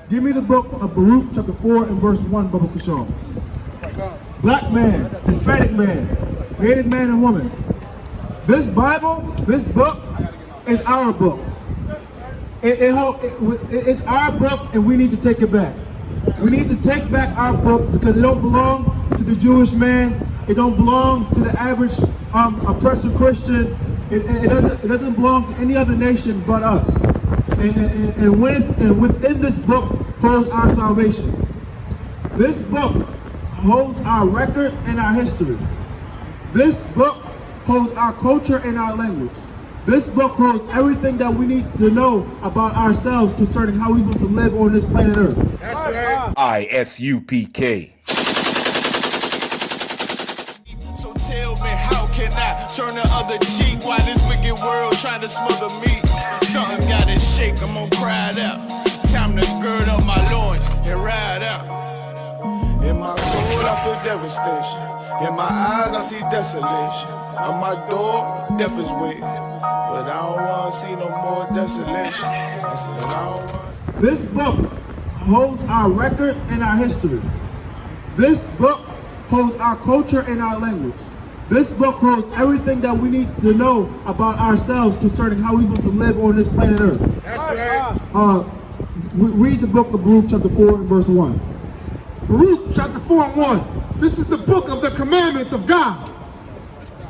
Give me the book of Baruch chapter 4 and verse 1, Baba Kushal. Black man, Hispanic man, Native man and woman. This Bible, this book, is our book. It's our book, and we need to take it back. We need to take back our book because it don't belong to the Jewish man. It don't belong to the average oppressive Christian. It doesn't belong to any other nation but us. And within this book holds our salvation. This book holds our records and our history. This book holds our culture and our language. This book holds everything that we need to know about ourselves concerning how we want to live on this planet Earth. That's right. I.S.U.P.K. So tell me, how can I turn the other cheek while this wicked world trying to smother me? Something gotta shake, I'm gonna cry it out. Time to gird up my loins and ride out. In my soul, I feel devastation. In my eyes, I see desolation. On my door, death is waiting. But I don't want to see no more desolation. I said, I don't want to see. This book holds our records and our history. This book holds our culture and our language. This book holds everything that we need to know about ourselves concerning how we want to live on this planet Earth. That's right. Read the book of Baruch chapter 4 and verse 1. Baruch chapter 4 and 1. This is the book of the commandments of God.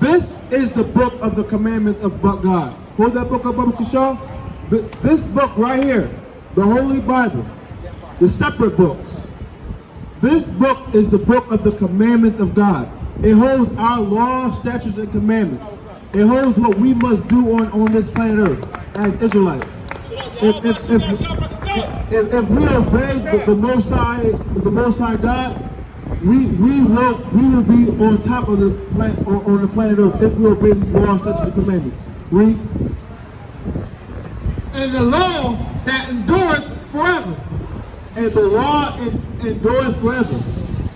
This is the book of the commandments of God. Hold that book up, Baba Kushal. This book right here, the Holy Bible, the separate books. This book is the book of the commandments of God. It holds our laws, statutes, and commandments. It holds what we must do on this planet Earth as Israelites. If we obey the Most High God, we will be on top of the planet Earth if we obey these laws, statutes, and commandments. Read. And the law that endureth forever. And the law endureth forever.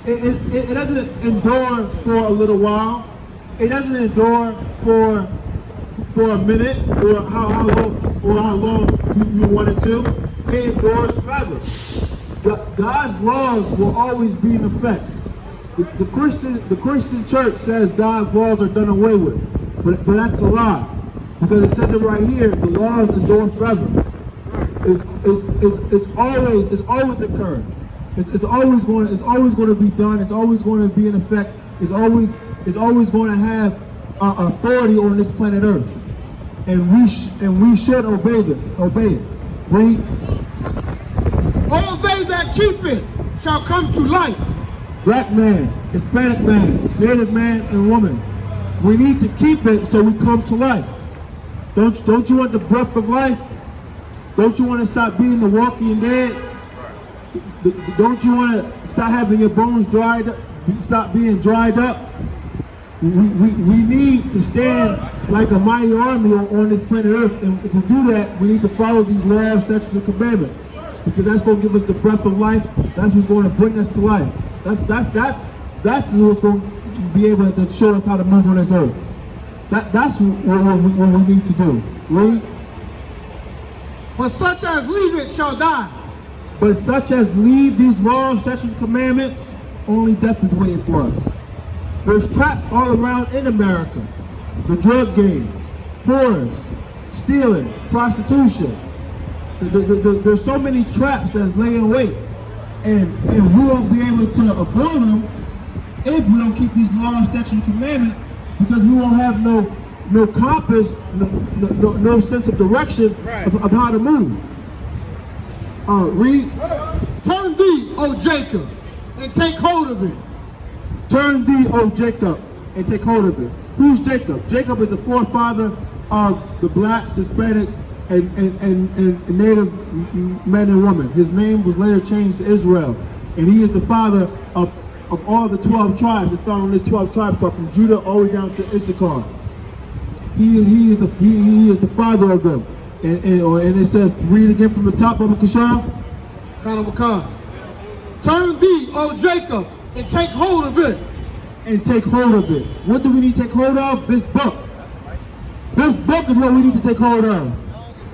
It doesn't endure for a little while. It doesn't endure for a minute or how long you want it to. It endures forever. God's laws will always be in effect. The Christian church says God's laws are done away with, but that's a lie, because it says it right here. The laws endure forever. It's always occurring. It's always going to be done. It's always going to be in effect. It's always going to have authority on this planet Earth, and we should obey it. Read. All they that keep it shall come to life. Black man, Hispanic man, Native man, and woman. We need to keep it so we come to life. Don't you want the breath of life? Don't you want to stop being the walking dead? Don't you want to stop having your bones dried up? Stop being dried up? We need to stand like a mighty army on this planet Earth, and to do that, we need to follow these laws, statutes, and commandments, because that's going to give us the breath of life. That's what's going to bring us to life. That's what's going to be able to show us how to move on this earth. That's what we need to do. Read. But such as leave it shall die. But such as leave these laws, statutes, and commandments, only death is waiting for us. There's traps all around in America. The drug game, whores, stealing, prostitution. There's so many traps that's laying wait. And we won't be able to avoid them if we don't keep these laws, statutes, and commandments, because we won't have no compass, no sense of direction of how to move. Read. Turn thee, O Jacob, and take hold of it. Turn thee, O Jacob, and take hold of it. Who's Jacob? Jacob is the forefather of the blacks, Hispanics, and Native men and women. His name was later changed to Israel, and he is the father of all the 12 tribes. It's found on this 12 tribes, but from Judah all the way down to Issachar. He is the father of them. And it says, read again from the top of the Kasham. Turn thee, O Jacob, and take hold of it. And take hold of it. What do we need to take hold of? This book. This book is what we need to take hold of.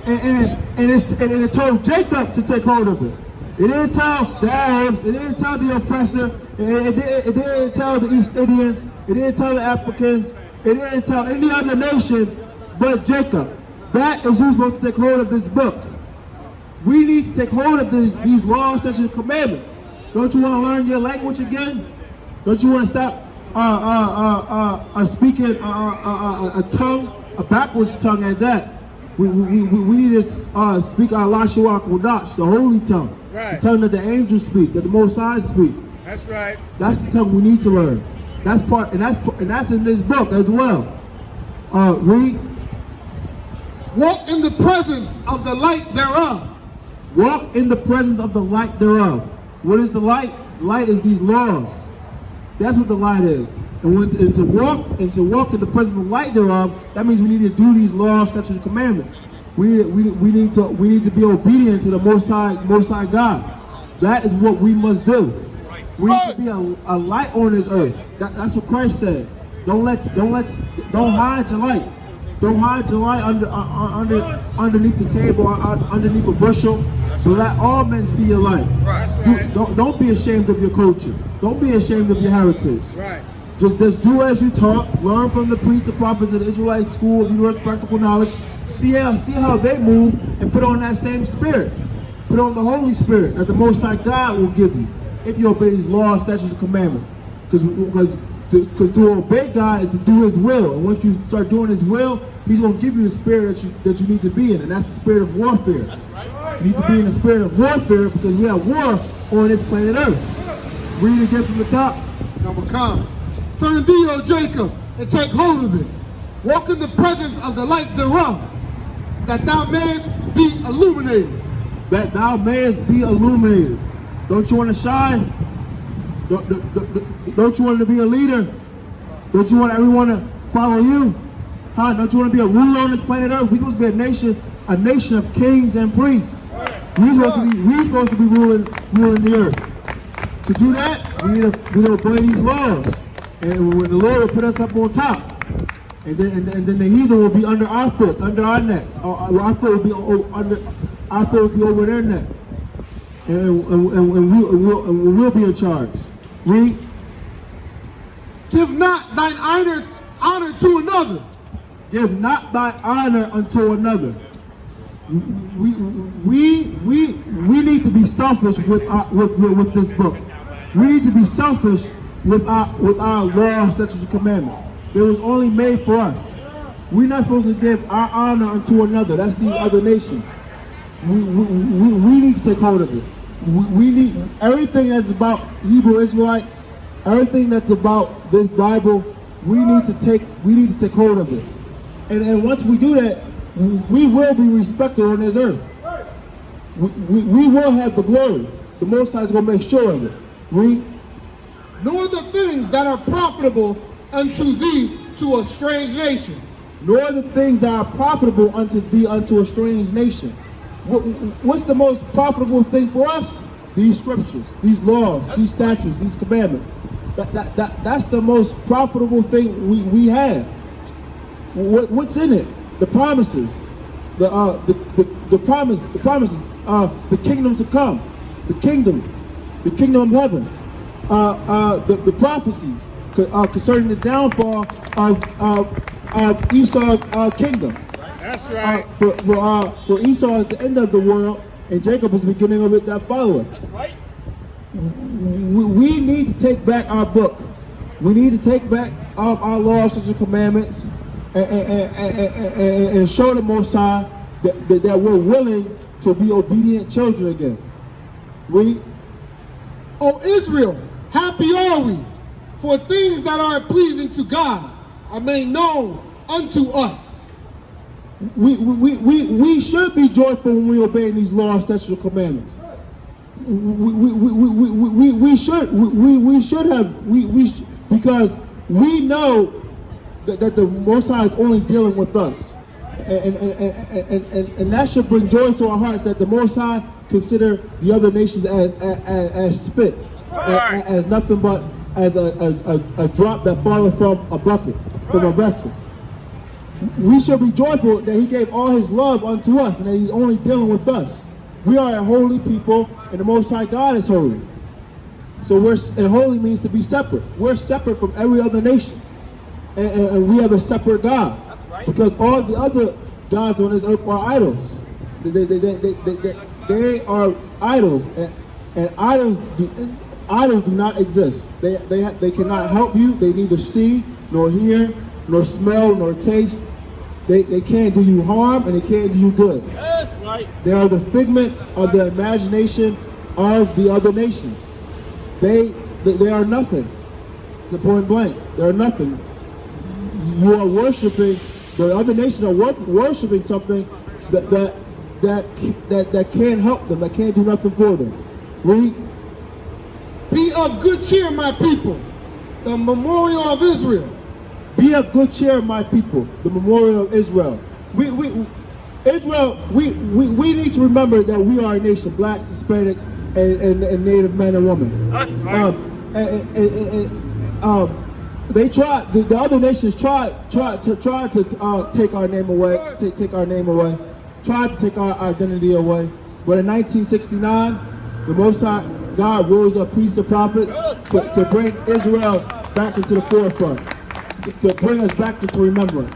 And it told Jacob to take hold of it. It didn't tell the Arabs, it didn't tell the oppressor, it didn't tell the East Indians, it didn't tell the Africans, it didn't tell any other nation but Jacob. That is who's supposed to take hold of this book. We need to take hold of these laws, statutes, and commandments. Don't you want to learn your language again? Don't you want to stop speaking a tongue, a backwards tongue at that? We need to speak our Lashua Kodash, the holy tongue. Right. The tongue that the angels speak, that the Most High speak. That's right. That's the tongue we need to learn. That's part, and that's in this book as well. Read. Walk in the presence of the light thereof. Walk in the presence of the light thereof. What is the light? Light is these laws. That's what the light is. And to walk in the presence of the light thereof, that means we need to do these laws, statutes, and commandments. We need to be obedient to the Most High God. That is what we must do. We need to be a light on this earth. That's what Christ said. Don't hide your light. Don't hide your light underneath the table, underneath a bushel. So let all men see your light. Right. Don't be ashamed of your culture. Don't be ashamed of your heritage. Right. Just do as you taught. Learn from the priests and prophets of the Israelite school of universal practical knowledge. See how they move and put on that same spirit. Put on the Holy Spirit that the Most High God will give you if you obey these laws, statutes, and commandments. Because to obey God is to do His will, and once you start doing His will, He's going to give you the spirit that you need to be in, and that's the spirit of warfare. You need to be in the spirit of warfare because we have war on this planet Earth. Read it again from the top. Number come. Turn thee, O Jacob, and take hold of it. Walk in the presence of the light thereof, that thou mayest be illuminated. That thou mayest be illuminated. Don't you want to shine? Don't you want to be a leader? Don't you want everyone to follow you? Huh? Don't you want to be a ruler on this planet Earth? We're supposed to be a nation of kings and priests. We're supposed to be ruling the earth. To do that, we need to obey these laws. And when the Lord will put us up on top, and then the heathen will be under our foot, under our neck. Our foot will be over their neck. And we'll be in charge. Read. Give not thine honor to another. Give not thy honor unto another. We need to be selfish with this book. We need to be selfish with our laws, statutes, and commandments. It was only made for us. We're not supposed to give our honor unto another. That's the other nation. We need to take hold of it. We need everything that's about Hebrew Israelites, everything that's about this Bible. We need to take hold of it. And once we do that, we will be respected on this earth. We will have the glory. The Most High is going to make sure of it. Read. Nor the things that are profitable unto thee to a strange nation. Nor the things that are profitable unto thee unto a strange nation. What's the most profitable thing for us? These scriptures, these laws, these statutes, these commandments. That's the most profitable thing we have. What's in it? The promises, the promises, the kingdom to come, the kingdom of heaven, the prophecies concerning the downfall of Esau's kingdom. That's right. For Esau is the end of the world, and Jacob is the beginning of it that followeth. That's right. We need to take back our book. We need to take back our laws, statutes, and commandments, and show the Most High that we're willing to be obedient children again. Read. O Israel, happy are we, for things that are pleasing to God are made known unto us. We should be joyful when we obey these laws, statutes, and commandments. We should have because we know that the Most High is only dealing with us, and that should bring joy to our hearts that the Most High consider the other nations as spit, as nothing but as a drop that falleth from a bucket, from a vessel. We should be joyful that He gave all His love unto us and that He's only dealing with us. We are a holy people, and the Most High God is holy. So and holy means to be separate. We're separate from every other nation, and we have a separate God. That's right. Because all the other gods on this earth are idols. They are idols, and idols do not exist. They cannot help you. They neither see nor hear nor smell nor taste. They can't do you harm, and they can't do you good. That's right. They are the figment of the imagination of the other nations. They are nothing. To point blank, they are nothing. You are worshiping. The other nations are worshiping something that can't help them. That can't do nothing for them. Read. Be of good cheer, my people. The memorial of Israel. Be of good cheer, my people. The memorial of Israel. Israel. We need to remember that we are a nation. Blacks, Hispanics, and Native men and women. That's right. They tried. The other nations tried to take our name away. Take our name away. Tried to take our identity away. But in 1969, the Most High God rose up priests and prophets to bring Israel back into the forefront, to bring us back into remembrance.